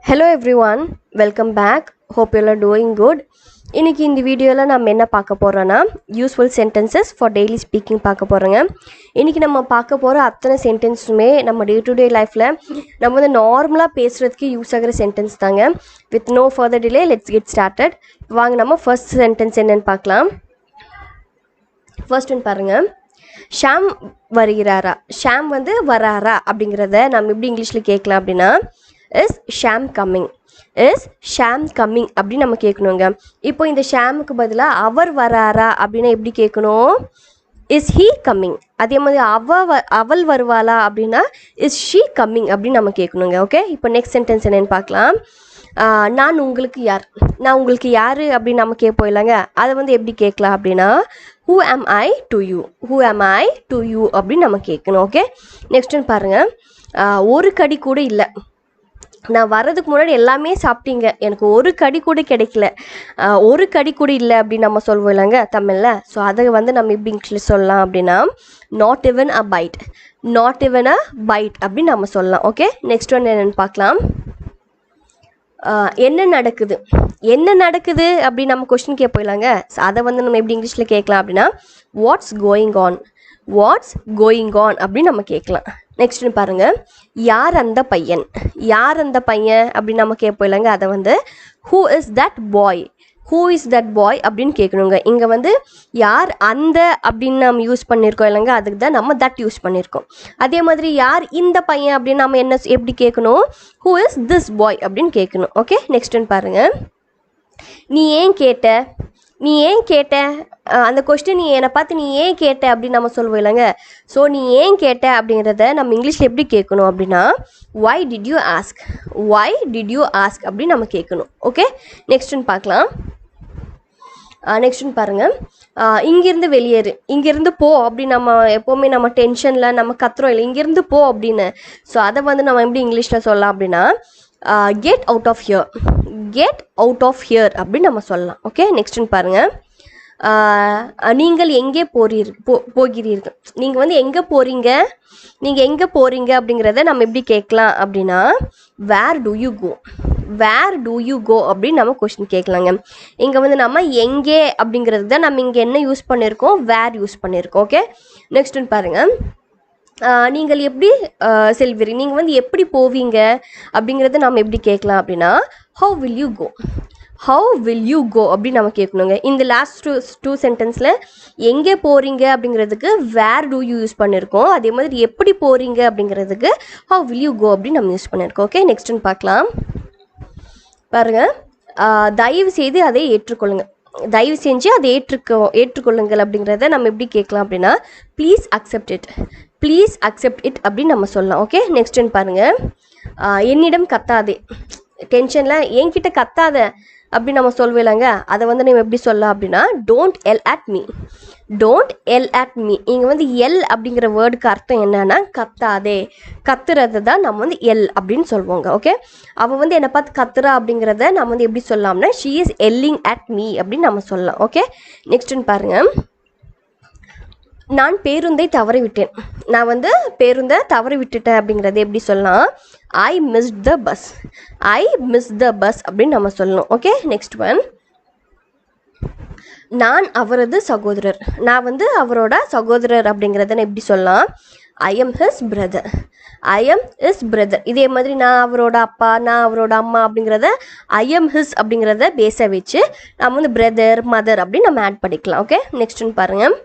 Hello everyone, welcome back. Hope you are doing good. இன்னைக்கு இந்த வீடியோல நம்ம என்ன பார்க்க போறோம்னா useful sentences for daily speaking பார்க்க போறோங்க. இன்னைக்கு நம்ம பார்க்க போற அத்தனை சென்டென்ஸுமே நம்ம டே டு டே லைஃப்ல நம்ம வந்து நார்மலா பேசுறதுக்கு யூஸ் ஆகுற சென்டென்ஸ் தாங்க. With no further delay let's get started. வாங்க நம்ம ஃபர்ஸ்ட் சென்டென்ஸ் என்னன்னு பார்க்கலாம். ஃபர்ஸ்ட் ஒன் பாருங்க. ஷாம் வருகிறாரா? ஷாம் வந்து வராரா அப்படிங்கிறத நம்ம எப்படி இங்கிலீஷ்ல கேட்கலாம் அப்படின்னா is Sham coming, is Sham coming அப்படின்னு நம்ம கேட்கணுங்க. இப்போ இந்த ஷாமுக்கு பதிலாக அவர் வராரா அப்படின்னா எப்படி கேட்கணும்? Is he coming. அதே மாதிரி அவள் வருவாளா அப்படின்னா இஸ் ஷீ கம்மிங் அப்படின்னு நம்ம கேட்கணுங்க. ஓகே, இப்போ நெக்ஸ்ட் சென்டென்ஸ் என்னன்னு பார்க்கலாம். நான் உங்களுக்கு யார்? நான் உங்களுக்கு யார் அப்படின்னு நம்ம கேட்போம் இல்லைங்க, அதை வந்து எப்படி கேட்கலாம் அப்படின்னா who am I to you, who am I to you அப்படின்னு நம்ம கேட்கணும். ஓகே, நெக்ஸ்ட் பாருங்கள். ஒரு கடி கூட இல்லை. நான் வர்றதுக்கு முன்னாடி எல்லாமே சாப்பிட்டீங்க, எனக்கு ஒரு கடி கூட கிடைக்கல, ஒரு கடி கூட இல்லை அப்படின்னு நம்ம சொல்வோம் இல்லைங்க தமிழில். ஸோ அதை வந்து நம்ம எப்படி இங்கிலீஷில் சொல்லலாம் அப்படின்னா not even a byte, not even a byte அப்படின்னு நம்ம சொல்லலாம். ஓகே, நெக்ஸ்ட் ஒன் என்னென்னு பார்க்கலாம். என்ன நடக்குது? என்ன நடக்குது அப்படின்னு நம்ம கொஸ்டின் கேட்போம்லாங்க. ஸோ அதை வந்து நம்ம எப்படி இங்கிலீஷில் கேட்கலாம் அப்படின்னா what's going on, what's going on அப்படின்னு நம்ம கேட்கலாம். நெக்ஸ்ட்னு பாருங்கள். யார் அந்த பையன்? யார் அந்த பையன் அப்படின்னு நம்ம கேட்போம் இல்லைங்க, அதை வந்து who is that boy, who is that boy அப்படின்னு கேட்கணுங்க. இங்கே வந்து யார் அந்த அப்படின்னு நம்ம யூஸ் பண்ணியிருக்கோம் இல்லைங்க, அதுக்கு தான் நம்ம தட் யூஸ் பண்ணியிருக்கோம். அதே மாதிரி யார் இந்த பையன் அப்படின்னு நம்ம என்ன எப்படி கேட்கணும்? ஹூ இஸ் திஸ் பாய் அப்படின்னு கேட்கணும். ஓகே, நெக்ஸ்ட்னு பாருங்கள். நீ ஏன் கேட்ட? நீ ஏன் கேட்ட? அந்த கொஸ்டின் நீ என்னை பார்த்து நீ ஏன் கேட்ட அப்படின்னு நம்ம சொல்லுவோம் இல்லைங்க. ஸோ நீ ஏன் கேட்ட அப்படிங்கிறத நம்ம இங்கிலீஷில் எப்படி கேட்கணும் அப்படின்னா why did you ask, why did you ask அப்படின்னு நம்ம கேட்கணும். ஓகே, நெக்ஸ்ட்னு பார்க்கலாம். நெக்ஸ்ட்னு பாருங்கள். இங்கேருந்து வெளியேறு, இங்கேருந்து போ அப்படின்னு நம்ம எப்போவுமே நம்ம டென்ஷனில் நம்ம கத்துறோம் இல்லை, இங்கேருந்து போ அப்படின்னு. ஸோ அதை வந்து நம்ம எப்படி இங்கிலீஷில் சொல்லலாம் அப்படின்னா get out of here, get out of here அப்படின்னு நம்ம சொல்லலாம். ஓகே, நெக்ஸ்ட்னு பாருங்கள். நீங்கள் எங்கே போகிறீர்கள்? நீங்கள் வந்து எங்கே போகிறீங்க, நீங்கள் எங்கே போகிறீங்க அப்படிங்கிறத நம்ம எப்படி கேட்கலாம் அப்படின்னா where do you go, where do you go அப்படின்னு நம்ம கொஸ்டின் கேட்கலாங்க. இங்கே வந்து நம்ம எங்கே அப்படிங்கிறது தான் நம்ம இங்கே என்ன யூஸ் பண்ணியிருக்கோம், வேர் யூஸ் பண்ணியிருக்கோம். ஓகே, நெக்ஸ்ட்னு பாருங்கள். நீங்கள் எப்படி செல்வீங்க, நீங்கள் வந்து எப்படி போவீங்க அப்படிங்கிறத நம்ம எப்படி கேட்கலாம் அப்படின்னா how will you go, how will you go அப்படின்னு நம்ம கேட்கணுங்க. இந்த லாஸ்ட் டூ சென்டென்ஸில் எங்கே போகிறீங்க அப்படிங்கிறதுக்கு வேர் டூ யூ யூஸ் பண்ணியிருக்கோம், அதே மாதிரி எப்படி போகிறீங்க அப்படிங்கிறதுக்கு ஹவு வில் யூ கோ அப்படின்னு நம்ம யூஸ் பண்ணியிருக்கோம். ஓகே, நெக்ஸ்ட்னு பார்க்கலாம். பாருங்கள். தயவு செய்து அதை ஏற்றுக்கொள்ளுங்கள், தயவு செஞ்சு அதை ஏற்றுக்கொள்ளுங்கள் அப்படிங்கிறத நம்ம எப்படி கேட்கலாம் அப்படின்னா please accept it, please accept it அப்படின்னு நம்ம சொல்லலாம். ஓகே, நெக்ஸ்ட்னு பாருங்கள். என்னிடம் கத்தாதே, டென்ஷனில் என்கிட்ட கத்தாத அப்படின்னு நம்ம சொல்வேலாங்க, அதை வந்து நம்ம எப்படி சொல்லலாம் அப்படின்னா don't L at me, don't L at me. இங்கே வந்து எல் அப்படிங்கிற வேர்டுக்கு அர்த்தம் என்னன்னா கத்தாதே, கத்துறது தான் நம்ம வந்து எல் அப்படின்னு சொல்லுவோங்க. ஓகே, அவள் வந்து என்னை பார்த்து கத்துறா அப்படிங்கிறத நம்ம வந்து எப்படி சொல்லலாம்னா ஷீ இஸ் எல்லிங் அட் மீ அப்படின்னு நம்ம சொல்லலாம். ஓகே, நெக்ஸ்ட்னு பாருங்கள். நான் பேருந்தை தவறி விட்டேன், நான் வந்து பேருந்தை தவறி விட்டுட்டேன் அப்படிங்கிறது எப்படி சொல்லலாம் I missed the bus, I miss the bus அப்படின்னு நம்ம சொல்லணும். Okay, next one. நான் அவரது சகோதரர், நான் வந்து அவரோட சகோதரர் அப்படிங்கிறத நான் எப்படி சொல்லலாம் I am his brother, I am his brother. இதே மாதிரி நான் அவரோட அப்பா, நான் அவரோட அம்மா அப்படிங்கிறத ஐ எம் ஹிஸ் அப்படிங்கிறத பேச வச்சு நம்ம வந்து பிரதர் மதர் அப்படின்னு நம்ம ஆட் பண்ணிக்கலாம். ஓகே, நெக்ஸ்ட்னு பாருங்கள்.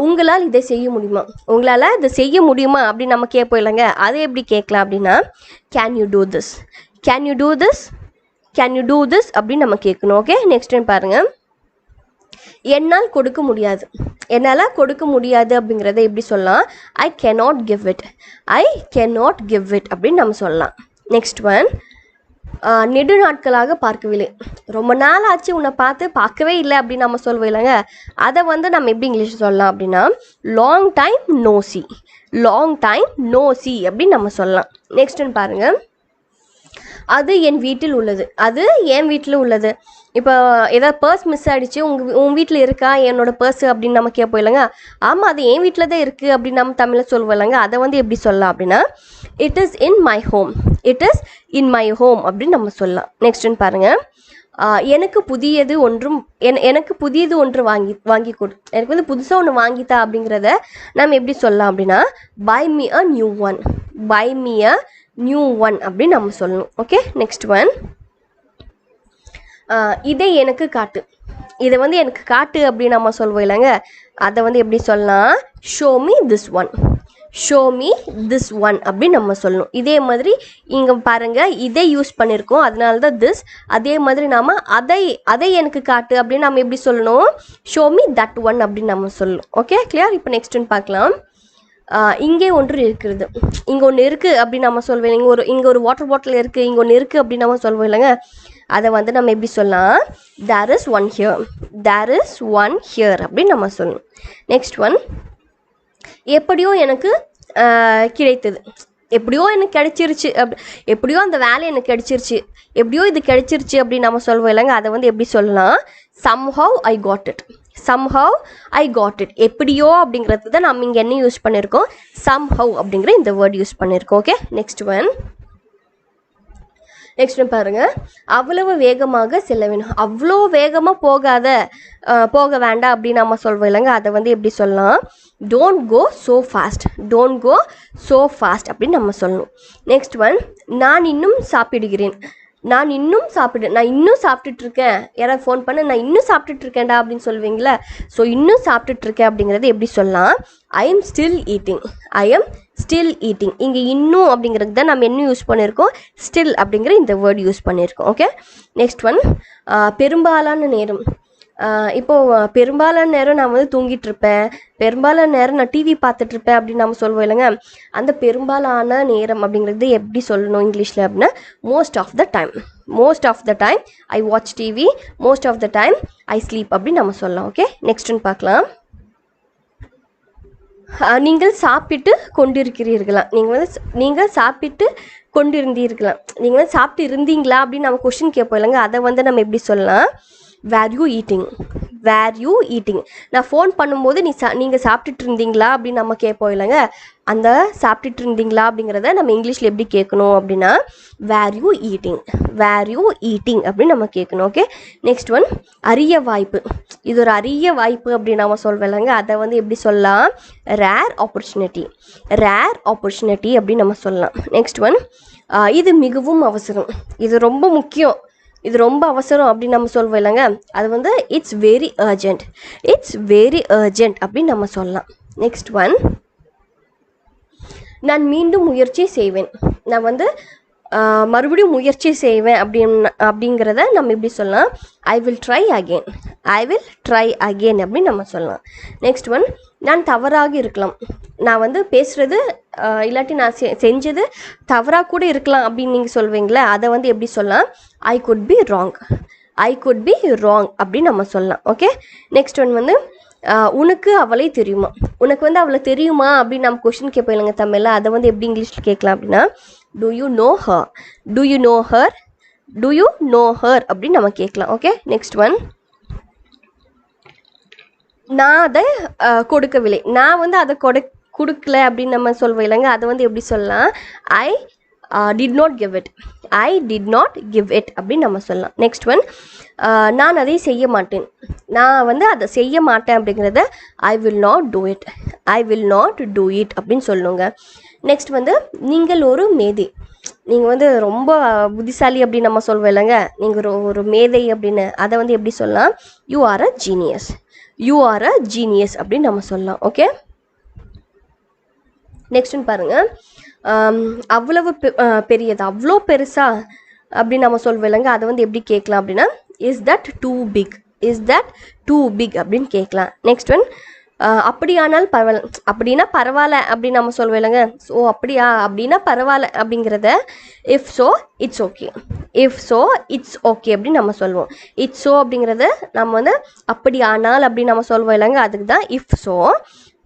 உங்களால் இதை செய்ய முடியுமா, உங்களால் இதை செய்ய முடியுமா அப்படின்னு நம்ம கேட்போம் இல்லைங்க, அதை எப்படி கேட்கலாம் அப்படின்னா can you do this, can you do this, can you do this அப்படின்னு நம்ம கேட்கணும். ஓகே, நெக்ஸ்ட்னு பாருங்கள். என்னால் கொடுக்க முடியாது, என்னால் கொடுக்க முடியாது அப்படிங்கிறத எப்படி சொல்லலாம் I cannot give it, I cannot give it அப்படின்னு நம்ம சொல்லலாம். Next one. நெடு நாட்களாக பார்க்கவில்லை, ரொம்ப நாள் ஆச்சு உன்னை பார்க்கவே இல்லை அப்படின்னு நம்ம சொல்லுவோம் இல்லைங்க, அதை வந்து நம்ம எப்படி இங்கிலீஷ் சொல்லலாம் அப்படின்னா long time no see, long time no see அப்படின்னு நம்ம சொல்லலாம். நெக்ஸ்ட்னு பாருங்கள். அது என் வீட்டில் உள்ளது. அது என் வீட்டில் உள்ளது. இப்போ ஏதாவது பர்ஸ் மிஸ் ஆகிடுச்சு, உன் வீட்டில் இருக்கா என்னோட பர்ஸு அப்படின்னு நம்ம கேட்போம் இல்லைங்க. ஆமாம், அது என் வீட்டில் தான் இருக்குது அப்படின்னு நம்ம தமிழில் சொல்லுவோம் இல்லைங்க. அதை வந்து எப்படி சொல்லலாம் அப்படின்னா it is in my home. It is in my home அப்படின்னு நம்ம சொல்லலாம். நெக்ஸ்ட்னு பாருங்கள். எனக்கு புதியது ஒன்று வாங்கி கொடு. எனக்கு வந்து புதுசாக ஒன்று வாங்கித்தா அப்படிங்கிறத நம்ம எப்படி சொல்லலாம் அப்படின்னா buy me a new one. Buy me a new one அப்படின்னு நம்ம சொல்லணும். Okay, next one. இதை எனக்கு காட்டு. இதை வந்து எனக்கு காட்டு அப்படின்னு நம்ம சொல்லுவோம் இல்லைங்க. அதை வந்து எப்படி சொல்லலாம் show me this one. Show me this one அப்படின்னு நம்ம சொல்லணும். இதே மாதிரி இங்கே பாருங்கள், இதை யூஸ் பண்ணியிருக்கோம், அதனால தான் திஸ். அதே மாதிரி நாம் அதை எனக்கு காட்டு அப்படின்னு நம்ம எப்படி சொல்லணும் ஷோ மீ தட் ஒன் அப்படின்னு நம்ம சொல்லணும். Okay, clear? இப்போ நெக்ஸ்ட் ஒன்று பார்க்கலாம். இங்கே ஒன்று இருக்கிறது. இங்கே ஒன்று இருக்குது அப்படின்னு நம்ம சொல்லுவோம். இங்கே ஒரு வாட்டர் பாட்டில் இருக்குது, இங்கே ஒன்று இருக்குது அப்படின்னு நம்ம சொல்லுவோம் இல்லைங்க. அதை வந்து நம்ம எப்படி சொல்லலாம் there is one here. There is one here அப்படின்னு நம்ம சொல்லணும். Next one. எப்படியோ எனக்கு கிடைத்தது. எப்படியோ எனக்கு கிடைச்சிருச்சு எப்படியோ அந்த வேலை எனக்கு கிடைச்சிருச்சு, எப்படியோ இது கிடைச்சிருச்சு அப்படின்னு நம்ம சொல்லுவோம் இல்லைங்க. அதை வந்து எப்படி சொல்லலாம் somehow I got it. somehow I got it. எப்படியோ அப்படிங்கிறது தான் நம்ம இங்கே என்ன யூஸ் பண்ணியிருக்கோம் somehow அப்படிங்கிற இந்த வேர்ட் யூஸ் பண்ணியிருக்கோம். Okay, next one. நெக்ஸ்ட் பாருங்கள். அவ்வளவு வேகமாக செல்ல வேணும். அவ்வளோ வேகமாக போக வேண்டாம் அப்படின்னு நம்ம சொல்வோம் இல்லைங்க. அதை வந்து எப்படி சொல்லலாம் don't go so fast. Don't go so fast அப்படின்னு நம்ம சொல்லணும். Next one. நான் இன்னும் சாப்பிடுகிறேன். நான் இன்னும் சாப்பிட்டுட்ருக்கேன். யாராவது ஃபோன் பண்ண நான் இன்னும் சாப்பிட்டுட்ருக்கேன்டா அப்படின்னு சொல்லுவீங்களா. ஸோ இன்னும் சாப்பிட்டுட்ருக்கேன் அப்படிங்கிறது எப்படி சொல்லலாம் I am still eating. I am still eating. இங்கே இன்னும் அப்படிங்கிறது தான் நம்ம என்ன யூஸ் பண்ணியிருக்கோம் ஸ்டில் அப்படிங்கிற இந்த வேர்ட் யூஸ் பண்ணியிருக்கோம். Okay, next one. பெரும்பாலான நேரம். இப்போது பெரும்பாலான நேரம் நான் வந்து தூங்கிட்டு இருப்பேன், பெரும்பாலான நேரம் நான் டிவி பார்த்துட்ருப்பேன் அப்படின்னு நம்ம சொல்லுவோம் இல்லைங்க. அந்த பெரும்பாலான நேரம் அப்படிங்கிறது எப்படி சொல்லணும் இங்கிலீஷில் அப்படின்னா most of the time. Most of the time I watch TV. Most of the time I sleep அப்படின்னு நம்ம சொல்லலாம். ஓகே, நெக்ஸ்ட்னு பார்க்கலாம். நீங்கள் சாப்பிட்டு கொண்டிருக்கிறீர்களா. நீங்கள் சாப்பிட்டு கொண்டிருந்தீர்களா. நீங்கள் வந்து சாப்பிட்டு இருந்தீங்களா அப்படின்னு நம்ம கொஷின் கேட்போம் இல்லைங்க. அதை வந்து நம்ம எப்படி சொல்லலாம் were you eating. Were you eating. நான் ஃபோன் பண்ணும்போது நீங்கள் சாப்பிட்டுட்டு இருந்தீங்களா அப்படின்னு நம்ம கேட்போம் இல்லைங்க. அந்த சாப்பிட்டுட்டு இருந்தீங்களா அப்படிங்கிறத நம்ம இங்கிலீஷில் எப்படி கேட்கணும் அப்படின்னா were you eating. Were you eating அப்படின்னு நம்ம கேட்கணும். Okay, next one. அரிய வாய்ப்பு. இது ஒரு அரிய வாய்ப்பு அப்படின்னு நம்ம சொல்வோம் இல்லைங்க. அதை வந்து எப்படி சொல்லலாம் ரேர் ஆப்பர்ச்சுனிட்டி. ரேர் ஆப்பர்ச்சுனிட்டி அப்படின்னு நம்ம சொல்லலாம். Next one. இது மிகவும் அவசரம். இது ரொம்ப முக்கியம், இது ரொம்ப அவசரம் அப்படின்னு நம்ம சொல்வோம் இல்லைங்க. அது வந்து it's very urgent. It's very urgent அப்படின்னு நம்ம சொல்லலாம். Next one. நான் மீண்டும் முயற்சி செய்வேன். நான் வந்து மறுபடியும் முயற்சி செய்வேன் அப்படிங்கிறத நம்ம எப்படி சொல்லலாம் I will try again. I will try again அப்படின்னு நம்ம சொல்லலாம். Next one. நான் தவறாக இருக்கலாம். நான் வந்து பேசுகிறது இல்லாட்டி நான் செஞ்சது தவறாக கூட இருக்கலாம் அப்படின்னு நீங்கள் சொல்வீங்களே. அதை வந்து எப்படி சொல்லலாம் I could be wrong. I could be wrong அப்படின்னு நம்ம சொல்லலாம். ஓகே, நெக்ஸ்ட் ஒன் வந்து உனக்கு அவளை தெரியுமா. உனக்கு வந்து அவளை தெரியுமா அப்படின்னு நம்ம கொஷின் கேட்போம் இல்லைங்க தமிழில். அதை வந்து எப்படி இங்கிலீஷில் கேட்கலாம் அப்படின்னா do you know her. do you know her. do you know her அப்படின்னு நம்ம கேட்கலாம். Okay, next one. நான் அதை கொடுக்கவில்லை. நான் வந்து அதை கொடுக்கல அப்படின்னு நம்ம சொல்வோம் இல்லைங்க. அதை வந்து எப்படி சொல்லலாம் ஐ did not give it. I did not give it அப்படின்னு நம்ம சொல்லலாம். Next one. நான் அதை செய்ய மாட்டேன். நான் வந்து அதை செய்ய மாட்டேன் அப்படிங்கிறத I will not do it. I will not do it அப்படின்னு சொல்லுங்க. நெக்ஸ்ட் வந்து நீங்கள் ஒரு மேதை. நீங்கள் வந்து ரொம்ப புத்திசாலி அப்படின்னு நம்ம சொல்வோம் இல்லைங்க. நீங்கள் ஒரு மேதை அப்படின்னு அதை வந்து எப்படி சொல்லலாம் you are a genius. You are a genius அப்படின்னு நம்ம சொல்லலாம். ஓகே, நெக்ஸ்ட்னு பாருங்கள். அவ்வளவு பெரியதா, அவ்வளோ பெருசா அப்படின்னு நம்ம சொல்வோம் இல்லைங்க. அதை வந்து எப்படி கேட்கலாம் அப்படின்னா is that too big. Is that too big அப்படின்னு கேட்கலாம். Next one. அப்படியானால் பரவாயில்ல. அப்படின்னா பரவாயில்ல அப்படின்னு நம்ம சொல்வோம் இல்லைங்க. ஸோ அப்படியா அப்படின்னா பரவாயில்ல அப்படிங்கிறத if so it's okay. If so it's okay அப்படின்னு நம்ம சொல்லுவோம். இட்ஸ் ஸோ அப்படிங்கிறத நம்ம வந்து அப்படியானால் அப்படின்னு நம்ம சொல்வோம் இல்லைங்க. அதுக்கு தான் இஃப் ஸோ.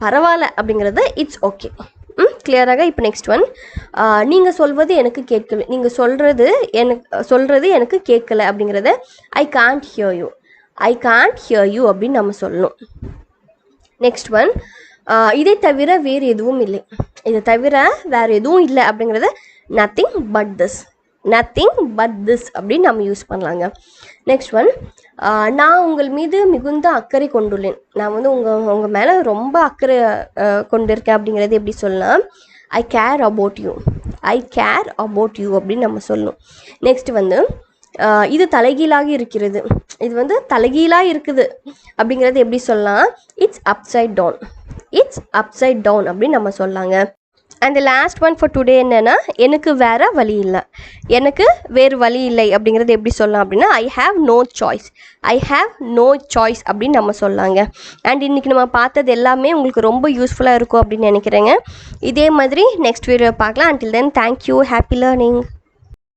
பரவாயில்ல அப்படிங்கிறது இட்ஸ் ஓகே. கிளியராக. இப்போ நெக்ஸ்ட் ஒன், நீங்கள் சொல்வது எனக்கு கேட்கல, நீங்கள் சொல்கிறது எனக்கு கேட்கல அப்படிங்கிறத I can't hear you, I can't hear you அப்படின்னு நம்ம சொல்லணும். நெக்ஸ்ட் ஒன், இதை தவிர வேறு எதுவும் இல்லை, இதை தவிர வேறு எதுவும் இல்லை அப்படிங்கிறத nothing but this, nothing but this அப்படின்னு நம்ம யூஸ் பண்ணலாங்க. நெக்ஸ்ட் ஒன், நான் உங்கள் மீது மிகுந்த அக்கறை கொண்டுள்ளேன், நான் வந்து உங்கள் மேலே ரொம்ப அக்கறை கொண்டிருக்கேன் அப்படிங்கிறது எப்படி சொல்லலாம், I care about you, I care about you அப்படின்னு நம்ம சொல்லணும். நெக்ஸ்ட் வந்து, இது தலைகீழாக இருக்கிறது, இது வந்து தலைகீழாக இருக்குது அப்படிங்கிறது எப்படி சொல்லலாம், it's upside down, it's upside down அப்படின்னு நம்ம சொல்லலாங்க. And last one for today என்னென்னா, எனக்கு வேறு வழி இல்லை, எனக்கு வேறு வழி இல்லை அப்படிங்கிறது எப்படி சொல்லலாம் அப்படின்னா I have no choice, I have no choice அப்படின்னு நம்ம சொல்லலாங்க. அண்ட் இன்றைக்கி நம்ம பார்த்தது எல்லாமே உங்களுக்கு ரொம்ப யூஸ்ஃபுல்லாக இருக்கும் அப்படின்னு நினைக்கிறேங்க. இதே மாதிரி நெக்ஸ்ட் வீடியோ பார்க்கலாம். Until then thank you, happy learning.